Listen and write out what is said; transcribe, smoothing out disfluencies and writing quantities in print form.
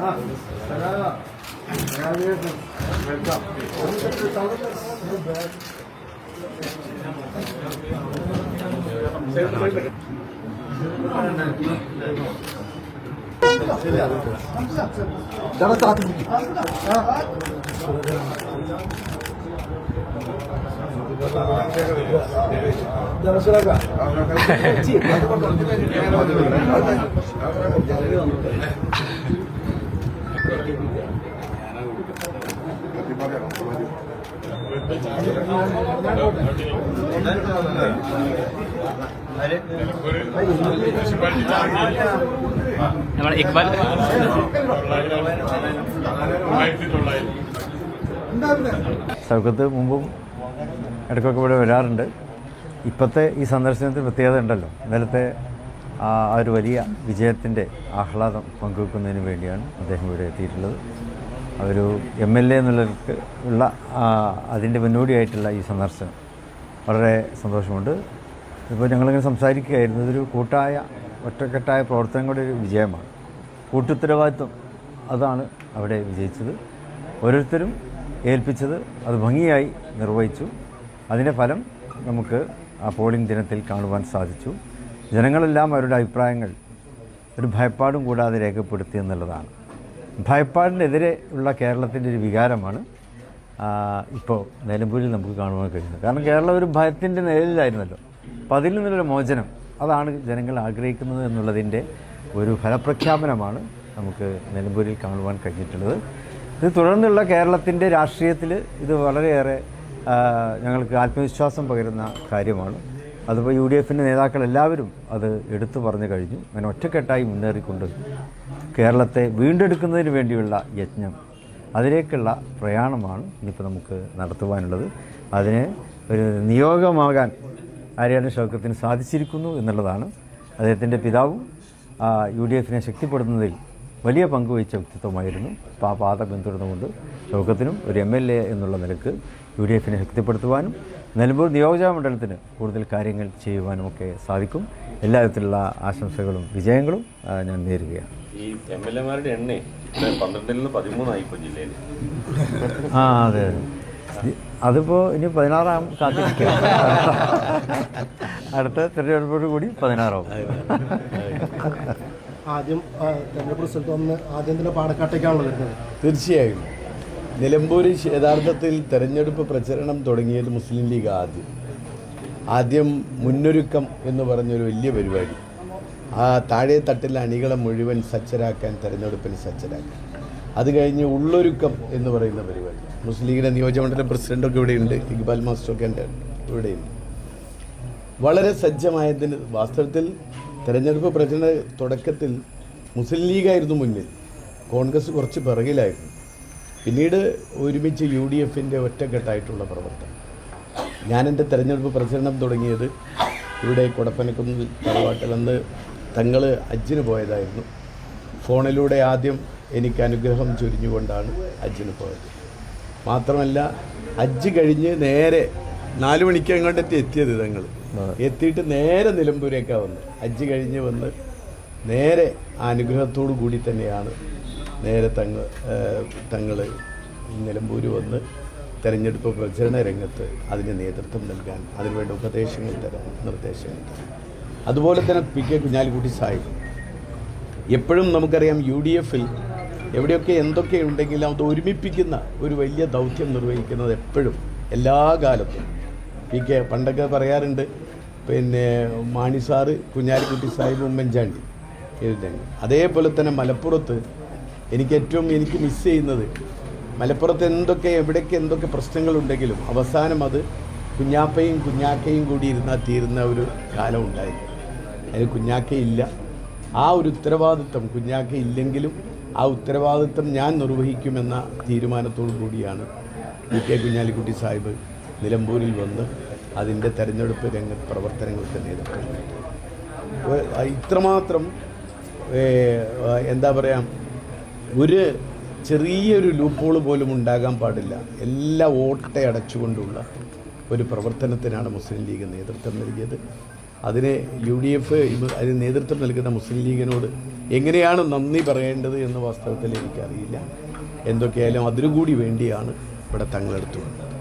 നമ്മുടെ ഇക്ബാൽ സൗഖ്യത്ത് മുമ്പും ഇടയ്ക്കൊക്കെ ഇവിടെ വരാറുണ്ട്. ഇപ്പോഴത്തെ ഈ സന്ദർശനത്തിന് പ്രത്യേകത ഉണ്ടല്ലോ. ഇന്നലത്തെ ആ ഒരു വലിയ വിജയത്തിൻ്റെ ആഹ്ലാദം പങ്കുവെക്കുന്നതിന് വേണ്ടിയാണ് അദ്ദേഹം ഇവിടെ എത്തിയിട്ടുള്ളത്. ഒരു MLA എന്നുള്ളവർക്ക് ഉള്ള അതിൻ്റെ മുന്നോടിയായിട്ടുള്ള ഈ സന്ദർശനം വളരെ സന്തോഷമുണ്ട്. ഇപ്പോൾ ഞങ്ങളിങ്ങനെ സംസാരിക്കുകയായിരുന്നു, ഇതൊരു കൂട്ടായ ഒറ്റക്കെട്ടായ പ്രവർത്തനങ്ങളുടെ ഒരു വിജയമാണ്. കൂട്ടുത്തരവാദിത്വം അതാണ് അവിടെ വിജയിച്ചത്. ഓരോരുത്തരും ഏൽപ്പിച്ചത് അത് ഭംഗിയായി നിർവഹിച്ചു. അതിൻ്റെ ഫലം നമുക്ക് ആ പോളിംഗ് ദിനത്തിൽ കാണുവാൻ സാധിച്ചു. ജനങ്ങളെല്ലാം അവരുടെ അഭിപ്രായങ്ങൾ ഒരു ഭയപ്പാടും കൂടാതെ രേഖപ്പെടുത്തി എന്നുള്ളതാണ്. ഭയപ്പാടിനെതിരെ ഉള്ള കേരളത്തിൻ്റെ ഒരു വികാരമാണ് ഇപ്പോൾ നിലമ്പൂരിൽ നമുക്ക് കാണുവാൻ കഴിയുന്നത്. കാരണം കേരളം ഒരു ഭയത്തിൻ്റെ നിഴലിലായിരുന്നല്ലോ. അപ്പോൾ അതിൽ നിന്നുള്ളൊരു മോചനം അതാണ് ജനങ്ങൾ ആഗ്രഹിക്കുന്നത് എന്നുള്ളതിൻ്റെ ഒരു ഫലപ്രഖ്യാപനമാണ് നമുക്ക് നിലമ്പൂരിൽ കാണുവാൻ കഴിഞ്ഞിട്ടുള്ളത്. ഇത് തുടർന്നുള്ള കേരളത്തിൻ്റെ രാഷ്ട്രീയത്തിൽ ഇത് വളരെയേറെ ഞങ്ങൾക്ക് ആത്മവിശ്വാസം പകരുന്ന കാര്യമാണ്. അതിപ്പോൾ UDFൻ്റെ നേതാക്കളെല്ലാവരും അത് എടുത്തു പറഞ്ഞു കഴിഞ്ഞു. അങ്ങനെ ഒറ്റക്കെട്ടായി മുന്നേറിക്കൊണ്ട് കേരളത്തെ വീണ്ടെടുക്കുന്നതിന് വേണ്ടിയുള്ള യജ്ഞം, അതിലേക്കുള്ള പ്രയാണമാണ് ഇനിയിപ്പോൾ നമുക്ക് നടത്തുവാനുള്ളത്. അതിന് ഒരു നിയോഗമാകാൻ ആര്യാടൻ ഷൗക്കത്തിന് സാധിച്ചിരിക്കുന്നു എന്നുള്ളതാണ്. അദ്ദേഹത്തിൻ്റെ പിതാവും UDFനെ ശക്തിപ്പെടുത്തുന്നതിൽ വലിയ പങ്ക് വഹിച്ച വ്യക്തിത്വമായിരുന്നു. അപ്പോൾ ആ പാത പിന്തുടർന്നുകൊണ്ട് ഷൗക്കത്തിനും ഒരു MLA എന്നുള്ള നിലക്ക് UDFനെ ശക്തിപ്പെടുത്തുവാനും നിലമ്പൂർ നിയോജക മണ്ഡലത്തിന് കൂടുതൽ കാര്യങ്ങൾ ചെയ്യുവാനുമൊക്കെ സാധിക്കും. എല്ലാ വിധത്തിലുള്ള ആശംസകളും വിജയങ്ങളും ഞാൻ നേരുകയാണ്. ഈ MLA-മാരുടെ എണ്ണേ 12-ൽ നിന്ന് 13 ഇപ്പോൾ ജില്ലയിൽ. അതെ, അതിപ്പോൾ ഇനി 16 കാത്തിരിക്കുക. അടുത്ത തിരഞ്ഞെടുപ്പോട് കൂടി 16 ആദ്യം തെരഞ്ഞെടുപ്പ് റിസൾട്ട് വന്ന് ആദ്യം തന്നെ പാലക്കാട്ടേക്കാണല്ലോ വരുന്നത്. തീർച്ചയായും നിലമ്പൂരിൽ യഥാർത്ഥത്തിൽ തെരഞ്ഞെടുപ്പ് പ്രചരണം തുടങ്ങിയത് മുസ്ലിം ലീഗ് ആദ്യം മുന്നൊരുക്കം എന്ന് പറഞ്ഞൊരു വലിയ പരിപാടി, ആ താഴെ തട്ടിലെ അണികളെ മുഴുവൻ സജ്ജരാക്കാൻ, തെരഞ്ഞെടുപ്പിന് സജ്ജരാക്കാൻ. അത് കഴിഞ്ഞ് ഉള്ളൊരുക്കം എന്ന് പറയുന്ന പരിപാടി. മുസ്ലിം ലീഗിൻ്റെ നിയോജകമണ്ഡലം പ്രസിഡൻ്റൊക്കെ ഇവിടെയുണ്ട്, ഇക്ബാൽ മാസ്റ്ററൊക്കെ എൻ്റെ ഇവിടെയുണ്ട്. വളരെ സജ്ജമായതിന് വാസ്തവത്തിൽ തെരഞ്ഞെടുപ്പ് പ്രചരണ തുടക്കത്തിൽ മുസ്ലിം ലീഗായിരുന്നു മുന്നിൽ, കോൺഗ്രസ് കുറച്ച് പിറകിലായിരുന്നു. പിന്നീട് ഒരുമിച്ച് UDFൻ്റെ ഒറ്റക്കെട്ടായിട്ടുള്ള പ്രവർത്തനം. ഞാനെൻ്റെ തെരഞ്ഞെടുപ്പ് പ്രചരണം തുടങ്ങിയത് ഇവിടെ കൊടപ്പനക്കുന്ന് തറവാട്ടിലെന്ന് തങ്ങൾ ഹജ്ജിന് പോയതായിരുന്നു. ഫോണിലൂടെ ആദ്യം എനിക്ക് അനുഗ്രഹം ചൊരിഞ്ഞുകൊണ്ടാണ് ഹജ്ജിന് പോയത്. മാത്രമല്ല ഹജ്ജ് കഴിഞ്ഞ് നേരെ 4 മണിക്ക് അങ്ങോട്ടെത്തി എത്തിയത്. തങ്ങൾ എത്തിയിട്ട് നേരെ നിലമ്പൂരേക്കാണ് വന്നത്. ഹജ്ജ് കഴിഞ്ഞ് വന്ന് നേരെ ആ അനുഗ്രഹത്തോടു കൂടി തന്നെയാണ് നേരെ തങ്ങൾ നിലമ്പൂർ വന്ന് തെരഞ്ഞെടുപ്പ് പ്രചരണ രംഗത്ത് അതിന് നേതൃത്വം നൽകാൻ, അതിനുവേണ്ട ഉപദേശങ്ങൾ തരാൻ, നിർദ്ദേശങ്ങൾ തരാൻ. അതുപോലെ തന്നെ PK കുഞ്ഞാലിക്കുട്ടി സാഹിബ് എപ്പോഴും നമുക്കറിയാം UDFൽ എവിടെയൊക്കെ എന്തൊക്കെ ഉണ്ടെങ്കിലും അത് ഒരുമിപ്പിക്കുന്ന ഒരു വലിയ ദൗത്യം നിർവഹിക്കുന്നത് എപ്പോഴും എല്ലാ കാലത്തും. PK പണ്ടൊക്കെ പറയാറുണ്ട്, പിന്നെ മാണി സാറ്, കുഞ്ഞാലിക്കുട്ടി സാഹിബ്, ഉമ്മൻചാണ്ടി എഴുതങ്ങൾ. അതേപോലെ തന്നെ മലപ്പുറത്ത് എനിക്ക് മിസ് ചെയ്യുന്നത്, മലപ്പുറത്ത് എവിടെയൊക്കെ എന്തൊക്കെ പ്രശ്നങ്ങളുണ്ടെങ്കിലും അവസാനം അത് കുഞ്ഞാപ്പയും കുഞ്ഞാക്കയും കൂടി ഇരുന്നാൽ തീരുന്ന ഒരു കാലം ഉണ്ടായിരുന്നു. അതിന് കുഞ്ഞാക്കയില്ല. ആ ഒരു ഉത്തരവാദിത്വം കുഞ്ഞാക്കയില്ലെങ്കിലും ആ ഉത്തരവാദിത്വം ഞാൻ നിർവഹിക്കുമെന്ന തീരുമാനത്തോടു കൂടിയാണ് PK കുഞ്ഞാലിക്കുട്ടി സാഹിബ് നിലമ്പൂരിൽ വന്ന് അതിൻ്റെ തെരഞ്ഞെടുപ്പ് രംഗത്ത് പ്രവർത്തനങ്ങൾക്ക് നേതൃത്വം നൽകി. ഇത്രമാത്രം എന്താ പറയുക, ഒരു ചെറിയൊരു ലൂപ്പോൾ പോലും ഉണ്ടാകാൻ പാടില്ല. എല്ലാ ഓട്ടയടച്ചുകൊണ്ടുള്ള ഒരു പ്രവർത്തനത്തിനാണ് മുസ്ലിം ലീഗ് നേതൃത്വം നൽകിയത്. അതിനെ UDF അതിന് നേതൃത്വം നൽകുന്ന മുസ്ലിം ലീഗിനോട് എങ്ങനെയാണ് നന്ദി പറയേണ്ടത് എന്ന് വാസ്തവത്തിൽ എനിക്കറിയില്ല. എന്തൊക്കെയായാലും അതിനുകൂടി വേണ്ടിയാണ് ഇവിടെ തങ്ങളെടുത്തുള്ളത്.